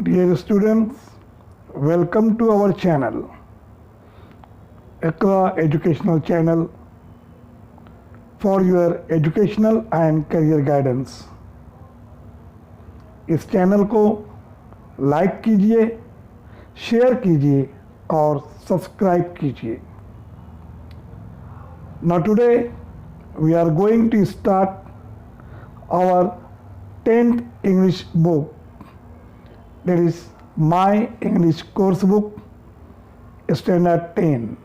Dear students, welcome to our channel, ECRA Educational Channel for your educational and career guidance. इस channel को like कीजिए, share कीजिए और subscribe कीजिए. Now today we are going to start our 10th English book, that is My English Course Book, Standard 10.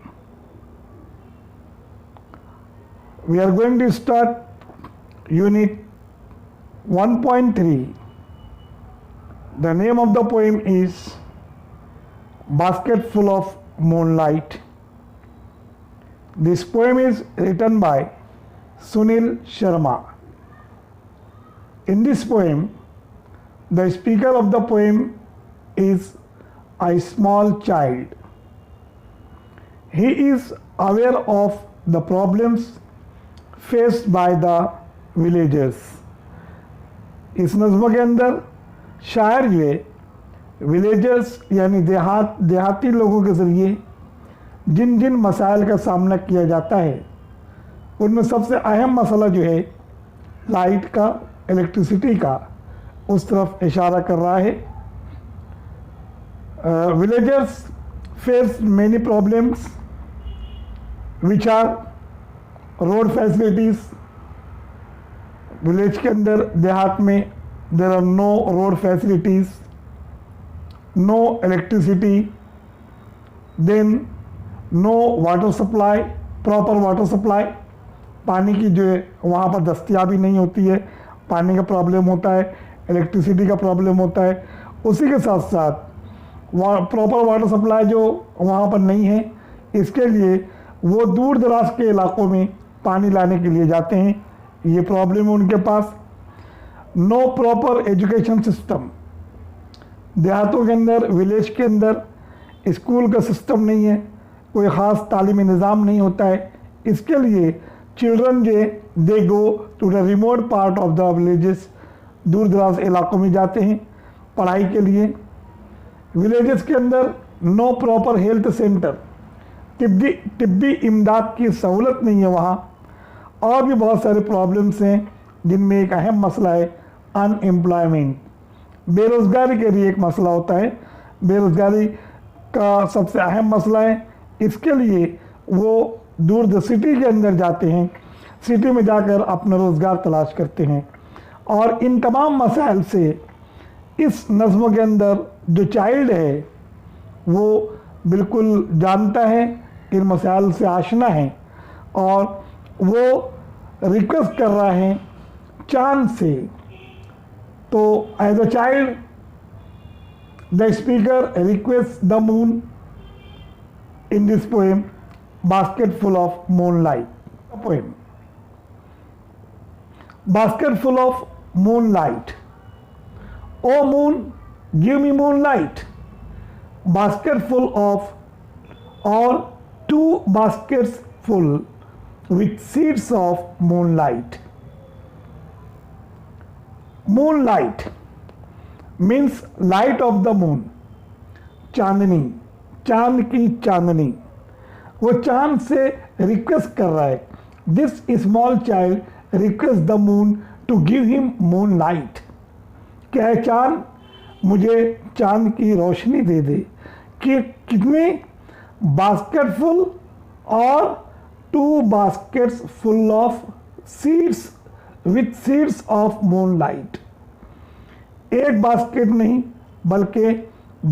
We are going to start Unit 1.3. The name of the poem is Basket Full of Moonlight. This poem is written by Sunil Sharma. In this poem, the speaker of the poem is a small child. He is aware of the problems faced by the villagers. इस नज़्म के अंदर शायर जो है villagers यानी देहाती लोगों के ज़रिए जिन जिन मसाइल का सामना किया जाता है उनमें सबसे अहम मसला जो है लाइट का, इलेक्ट्रिसिटी का, उस तरफ इशारा कर रहा है. Villagers face many problems which are road facilities. Village के अंदर देहात में there are no road facilities, no electricity, then no water supply, proper water supply. पानी की जो है वहाँ पर दस्तयाबी नहीं होती है, पानी का प्रॉब्लम होता है, इलेक्ट्रिसिटी का प्रॉब्लम होता है. उसी के साथ साथ प्रॉपर वाटर सप्लाई जो वहाँ पर नहीं है, इसके लिए वो दूर दराज के इलाकों में पानी लाने के लिए जाते हैं. ये प्रॉब्लम है उनके पास. No proper education system. देहातों के अंदर, विलेज के अंदर स्कूल का सिस्टम नहीं है, कोई ख़ास तालीमी निज़ाम नहीं होता है. इसके लिए चिल्ड्रन जो they go to the remote part of the villages, दूर दराज इलाकों में जाते हैं पढ़ाई के लिए. विलेजेस के अंदर नो प्रॉपर हेल्थ सेंटर, तिब्बी इमदाद की सहूलत नहीं है वहाँ. और भी बहुत सारे प्रॉब्लम्स हैं जिनमें एक अहम मसला है अनएम्प्लॉयमेंट. बेरोज़गारी के लिए एक मसला होता है. बेरोज़गारी का सबसे अहम मसला है. इसके लिए वो दूर द सिटी के अंदर जाते हैं, सिटी में जाकर अपना रोज़गार तलाश करते हैं. और इन तमाम मसाइल से इस नज़्म के अंदर जो चाइल्ड है वो बिल्कुल जानता है, इन मसाइल से आशना है और वो रिक्वेस्ट कर रहा है चांद से. तो as a child the speaker request the moon in this poem, Basket Full of Moonlight. Poem. Basket full of moonlight. O moon, give me moonlight. Basket full of, or 2 baskets full with seeds of moonlight. Moonlight means light of the moon. चांदनी, चांद की चांदनी. वो चांद से request कर रहा है. This small child request the moon to give him moon light. क्या है चांद, मुझे चांद की रोशनी दे दे. कि कितनी, बास्केट फुल और 2 baskets full of seeds with seeds of moon light. एक बास्केट नहीं बल्कि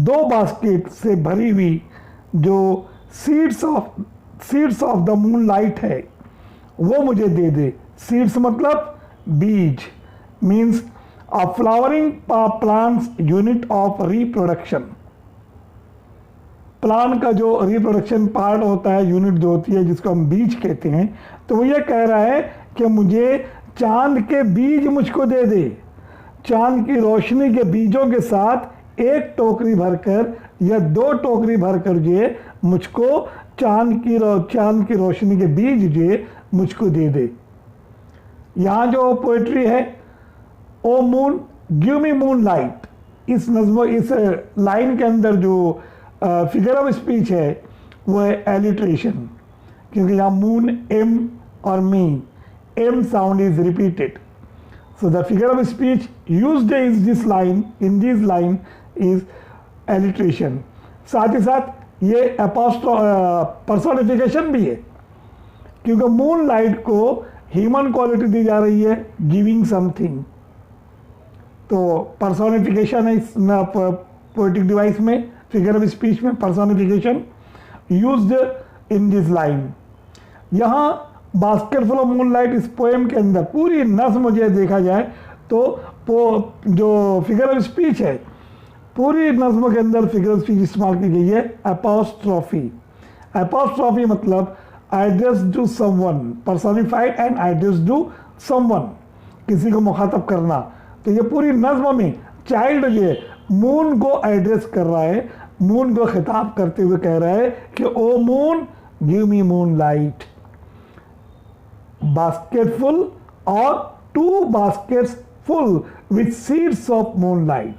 2 बास्केट से भरी हुई जो seeds of the moon light है वो मुझे दे दे. सीड्स मतलब बीज, means a flowering plants unit of reproduction. Plant का जो रिप्रोडक्शन पार्ट होता है, यूनिट जो होती है जिसको हम बीज कहते हैं. तो वो ये कह रहा है कि मुझे चांद के बीज मुझको दे दे. चांद की रोशनी के बीजों के साथ 1 टोकरी भरकर या 2 टोकरी भरकर जो मुझको चांद की रोशनी के बीज जो मुझको दे दे. यहाँ जो पोइट्री है, O moon give me moon light, इस नज्म, इस लाइन के अंदर जो फिगर ऑफ स्पीच है वो है एलिट्रेशन, क्योंकि यहाँ मून, एम और me, M sound is repeated. So the figure of speech used in this line is alliteration. साथ ही साथ ये पर्सोनिफिकेशन भी है, क्योंकि मून लाइट को ह्यूमन क्वालिटी दी जा रही है, गिविंग समथिंग. तो पर्सोनिफिकेशन है इस पोएटिक डिवाइस में, फिगर ऑफ स्पीच में personification used in this line. यहाँ बास्केट फुल ऑफ मूनलाइट इस पोएम के अंदर पूरी नज़्म मुझे देखा जाए तो जो फिगर ऑफ स्पीच है, पूरी नज़्म के अंदर फिगर ऑफ स्पीच इस्तेमाल की गई है एपोस्ट्रोफी. एपोस्ट्रोफी मतलब address to someone, personified and address to someone, किसी को मुखातब करना. तो ये पूरी नज़्म में चाइल्ड जो है मून को एड्रेस कर रहा है, मून को खिताब करते हुए कह रहा है कि O moon give me moon light. Basketful or 2 baskets full with seeds of moonlight.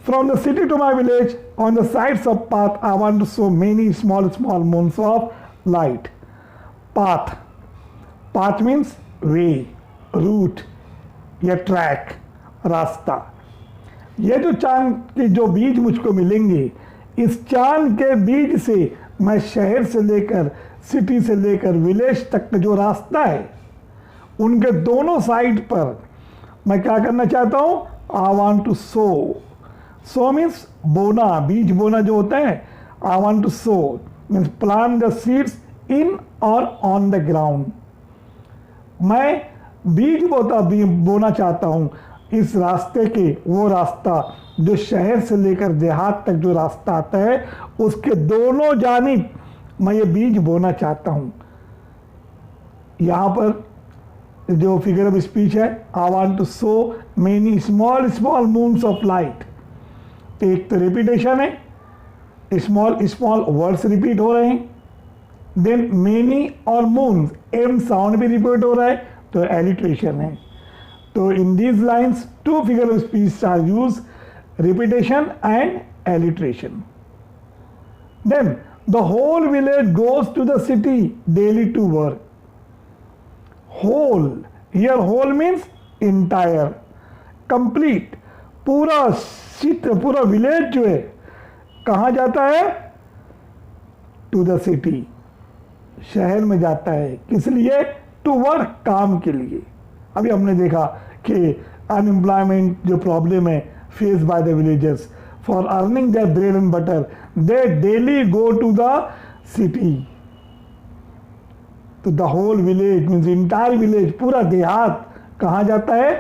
From the city to my village, on the sides of path, I want to show many small moons of light. Path. Path means way, route या track, रास्ता. ये जो चांद के जो बीज मुझको मिलेंगे, इस चांद के बीज से मैं शहर से लेकर, सिटी से लेकर विलेज तक का जो रास्ता है, उनके दोनों साइड पर मैं क्या करना चाहता हूँ, I want to sow. So means बोना, बीज बोना जो होता है. I want to sow means plant the seeds in और ऑन द ग्राउंड. मैं बीज बोना चाहता हूँ इस रास्ते के, वो रास्ता जो शहर से लेकर देहात तक जो रास्ता आता है, उसके दोनों जानिब मैं ये बीज बोना चाहता हूँ. यहाँ पर जो फिगर ऑफ स्पीच है, I want to sow many small moons of light. तो एक तो रिपीटेशन है, स्मॉल वर्ड्स रिपीट हो रहे हैं. देन मेनी और मून्स, एम साउंड भी रिपीट हो रहा है, तो एलिट्रेशन है. तो in these lines 2 figure of speech are use, repetition and alliteration. Then the whole village goes to the city daily to work. Whole, here whole means entire, complete. पूरा village जो है कहाँ जाता है, टू द सिटी, शहर में जाता है. किस लिए, टू वर्क, काम के लिए. अभी हमने देखा कि अनएम्प्लॉयमेंट जो प्रॉब्लम है face by the villagers, for earning their bread and butter, they daily go to the city. तो the whole village means entire village, पूरा देहात कहाँ जाता है,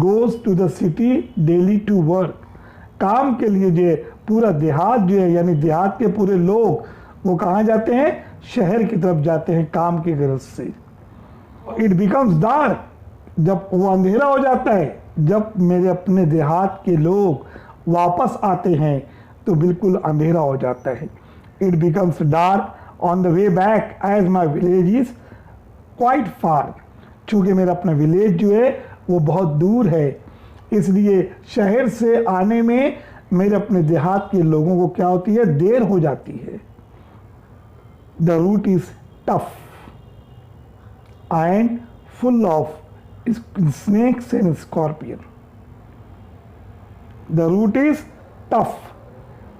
goes to the city daily to work. काम के लिए जो है पूरा देहात जो है, यानी देहात के पूरे लोग वो कहाँ जाते हैं, शहर की तरफ जाते हैं काम की गरज से. It becomes dark, जब वो अंधेरा हो जाता है, जब मेरे अपने देहात के लोग वापस आते हैं तो बिल्कुल अंधेरा हो जाता है. It becomes dark on the way back as my village is quite far. चूँकि मेरा अपना विलेज जो है वो बहुत दूर है, इसलिए शहर से आने में मेरे अपने देहात के लोगों को क्या होती है, देर हो जाती है. The route is tough and full of snakes and scorpion. The route is tough.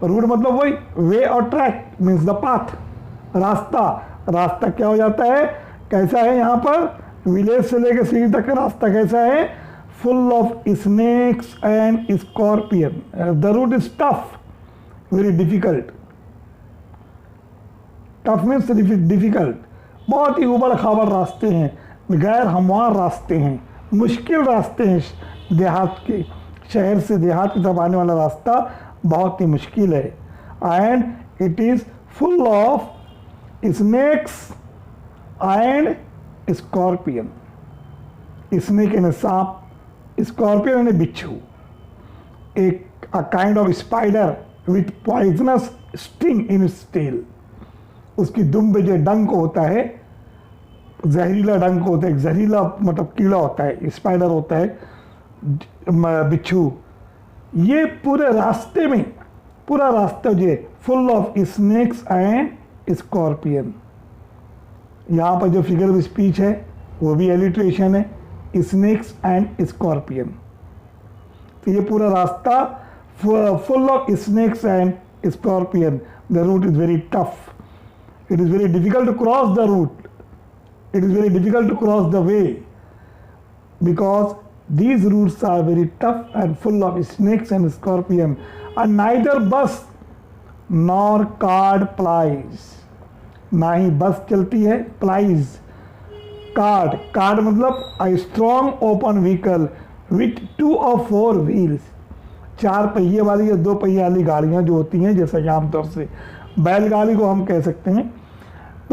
Route मतलब वही वे और ट्रैक मीन्स द पाथ, रास्ता क्या हो जाता है, कैसा है. यहाँ पर विलेज से लेकर सिटी तक का रास्ता कैसा है, full of snakes and scorpion. The route is tough, very difficult. Tough means difficult, बहुत ही उबड़ खाबड़ रास्ते हैं, गैर हमवार रास्ते हैं, मुश्किल रास्ते हैं. देहात के, शहर से देहात की तरफ आने वाला रास्ता बहुत ही मुश्किल है. And it is full of snakes and scorpion. Snake यानी सांप, स्कॉर्पियन यानी बिच्छू, एक a kind of spider with poisonous sting in its tail. उसकी दुम पे जो डंक होता है, जहरीला डंक होता है, जहरीला मतलब कीड़ा होता है, स्पाइडर होता है, बिच्छू. ये पूरे रास्ते में, पूरा रास्ता जो है full of snakes and scorpion. यहाँ पर जो फिगर ऑफ स्पीच है वो भी एलिट्रेशन है, स्नेक्स एंड स्कॉर्पियन। तो ये पूरा रास्ता full of snakes and scorpion. The route is very tough, it is very difficult to cross the route, it is very difficult to cross the way, because these routes are very tough and full of snakes and scorpion, and neither bus nor cart plies। ना ही बस चलती है, plies card, card मतलब a strong open vehicle with 2 or 4 wheels, 4 पहिए वाली या 2 पहिए वाली गाड़ियां जो होती हैं, जैसे कि आमतौर से बैलगाड़ी को हम कह सकते हैं।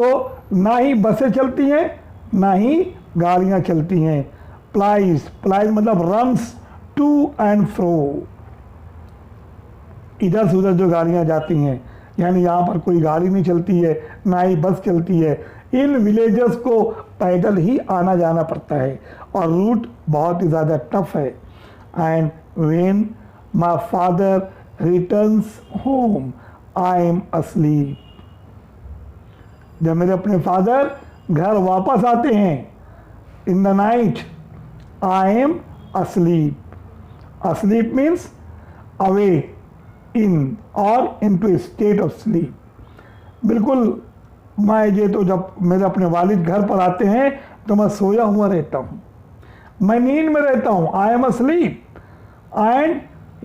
तो ना ही बसें चलती हैं ना ही गाड़ियां चलती हैं। प्लाइज, प्लाइज मतलब रन्स टू एंड फ्रो, इधर से उधर जो गाड़ियां जाती हैं, यानी यहाँ पर कोई गाड़ी नहीं चलती है ना ही बस चलती है। इन विलेजेस को पैदल ही आना जाना पड़ता है और रूट बहुत ही ज़्यादा टफ है। And when my father returns home I am asleep. जब मेरे अपने फादर घर वापस आते हैं, in the night I am asleep. Asleep means awake, in or into a state of sleep. बिल्कुल मैं ये तो जब मेरे अपने वालिद घर पर आते हैं तो मैं सोया हुआ रहता हूँ, मैं नींद में रहता हूँ। I am asleep and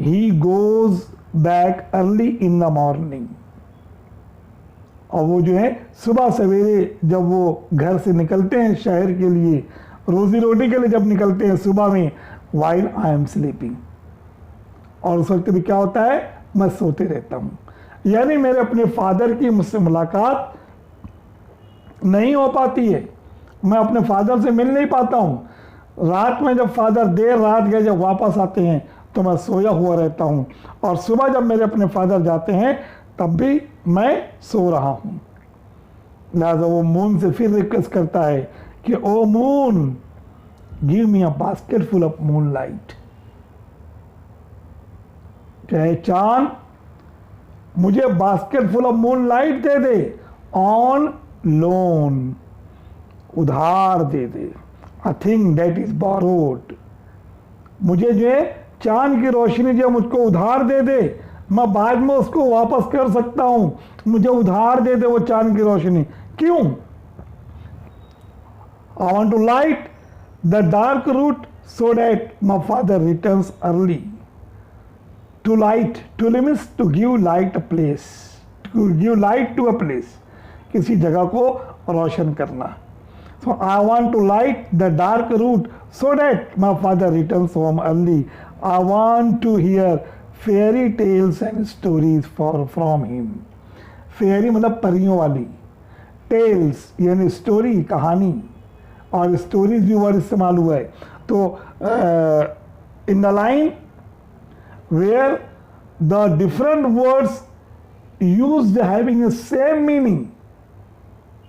he goes back early in the morning। और वो जो है सुबह सवेरे जब वो घर से निकलते हैं शहर के लिए, रोजी रोटी के लिए जब निकलते हैं सुबह में, while I am sleeping, और उस वक्त भी क्या होता है, मैं सोते रहता हूँ। यानी मेरे अपने फादर की मुझसे मुलाकात नहीं हो पाती है, मैं अपने फादर से मिल नहीं पाता हूँ। रात में जब फादर देर रात गए जब वापस आते हैं तो मैं सोया हुआ रहता हूँ, और सुबह जब मेरे अपने फादर जाते हैं तब भी मैं सो रहा हूँ। लिहाजा वो मून से फिर रिक्वेस्ट करता है कि O moon give me a basket full of moonlight. चाहे चांद मुझे basket full of moonlight दे दे, ऑन लोन, उधार दे दे, a thing that is borrowed. मुझे जो है चांद की रोशनी जो मुझको उधार दे दे, मैं बाद में उसको वापस कर सकता हूं, मुझे उधार दे दे वो चांद की रोशनी। क्यों? I want to light the dark route so that my father returns early. To light, to means to give light a place, to give light to a place, किसी जगह को रोशन करना। So I want to light the dark route so that my father returns home early. I want to hear fairy tales and stories from him. Fairy मतलब परियों वाली, tales यानी story, कहानी, और स्टोरीज भी वर्ड इस्तेमाल हुआ है। तो in the line where the different words used having the same meaning,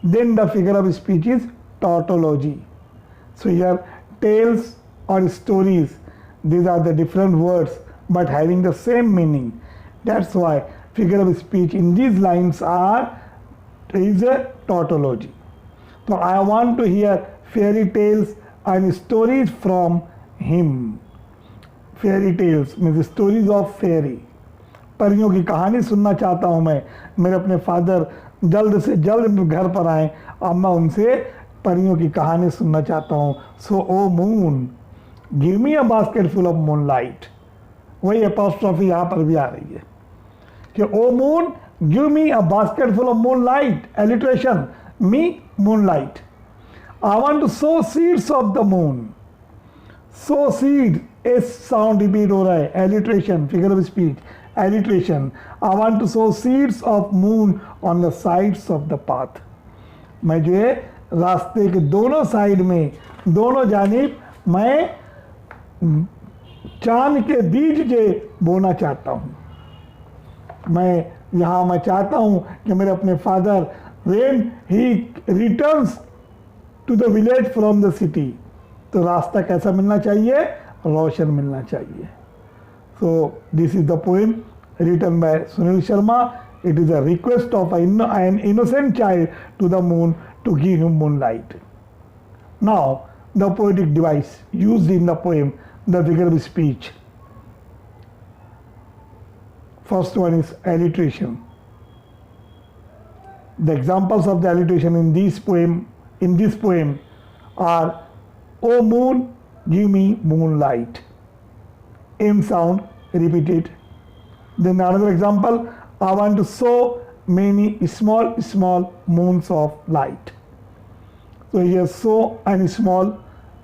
then the figure of speech is tautology. So here tales or stories, these are the different words but having the same meaning. That's why figure of speech in these lines is a tautology. So I want to hear fairy tales and stories from him. Fairy tales means stories of fairy. परियों की कहानी सुनना चाहता हूँ मैं। मेरे अपने father जल्द से जल्द घर पर आए और मैं उनसे परियों की कहानी सुनना चाहता हूँ। So O moon give me a basket full of moonlight. वही एपोस्ट्रोफी यहाँ पर भी आ रही है कि O moon give me a basket full of moonlight, alliteration me moon light. I want to sow seeds of the moon. Sow seed, S sound repeat हो रहा है, alliteration, figure of speech, alliteration. I want to sow seeds of moon on the sides of the path. मैं जो है रास्ते के दोनों side में, दोनों जानिब मैं चांद के बीज जे बोना चाहता हूँ। मैं चाहता हूँ कि मेरे अपने father when he returns to the village from the city, तो रास्ता कैसा मिलना चाहिए? रोशन मिलना चाहिए। So this is the poem written by Sunil Sharma. It is a request of an innocent child to the moon to give him moonlight. Now, the poetic device used in the poem, the figure of speech. First one is alliteration. The examples of the alliteration in this poem are "O moon, give me moonlight." M sound repeated. Then another example, I want to show many small moons of light. So here so and small,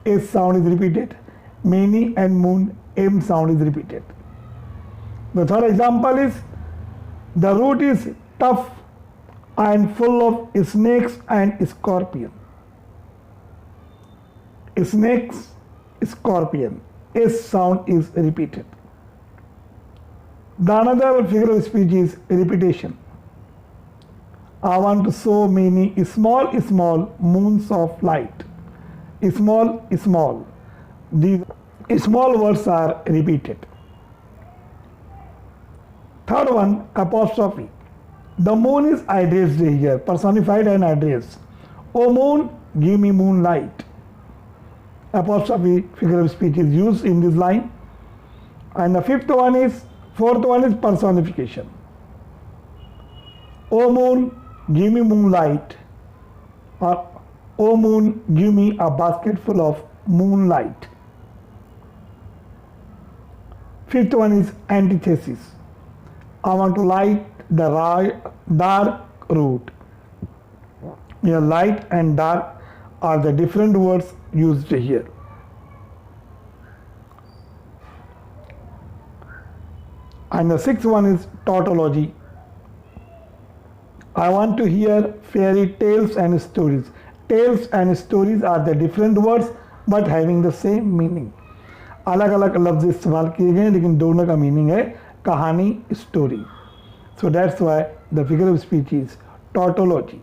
S sound is repeated. Many and moon, M sound is repeated. The third example is, the root is tough and full of snakes and scorpion. Snakes, scorpion. S sound is repeated. The another figure of speech is repetition. I want to show many small moons of light. Small. These small words are repeated. Third one, apostrophe. The moon is addressed here, personified and addressed. O moon, give me moonlight. Apostrophe figure of speech is used in this line. And the fourth one is personification. O moon, give me moonlight. Or O moon, give me a basket full of moonlight. Fifth one is antithesis. I want to light the dark root. Here, light and dark are the different words used here. And the sixth one is tautology. I want to hear fairy tales and stories. Tales and stories are the different words but having the same meaning. अलग अलग लफ्ज़ इस्तेमाल किए गए लेकिन दोनों का meaning है कहानी, story. So that's why the figure of speech is tautology.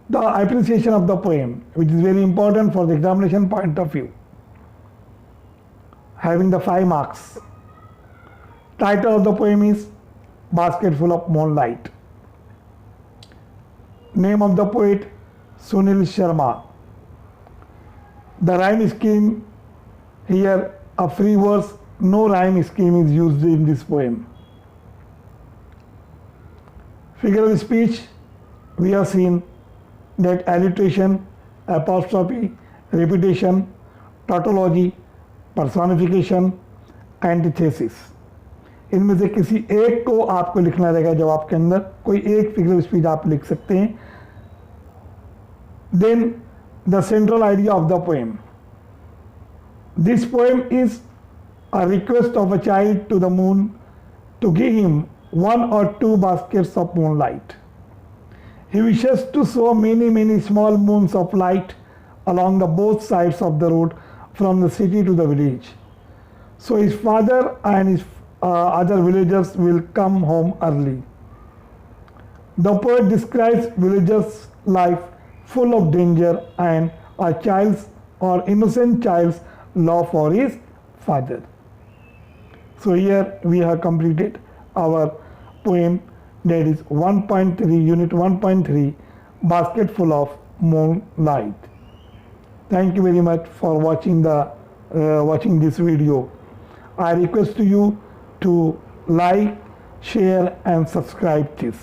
The appreciation of the poem, which is very important for the examination point of view, having the 5 marks. Title of the poem is Basket Full of Moonlight. Name of the poet, Sunil Sharma. The rhyme scheme here, a free verse, no rhyme scheme is used in this poem. Figure of speech, we have seen that alliteration, apostrophe, repetition, tautology, personification, antithesis. इनमें से किसी एक को आपको लिखना रहेगा जवाब के अंदर, कोई एक फिगर ऑफ स्पीच आप लिख सकते हैं. Then the central idea of the poem. This poem is a request of a child to the moon to give him 1 or 2 baskets of moonlight. He wishes to show many small moons of light along the both sides of the road from the city to the village. So his father and his other villagers will come home early. The poet describes villagers' life full of danger and a child's or innocent child's love for his father. So here we have completed our poem, that is 1.3, unit 1.3, Basket Full of Moonlight. Thank you very much for watching this video. I request you to like, share and subscribe this.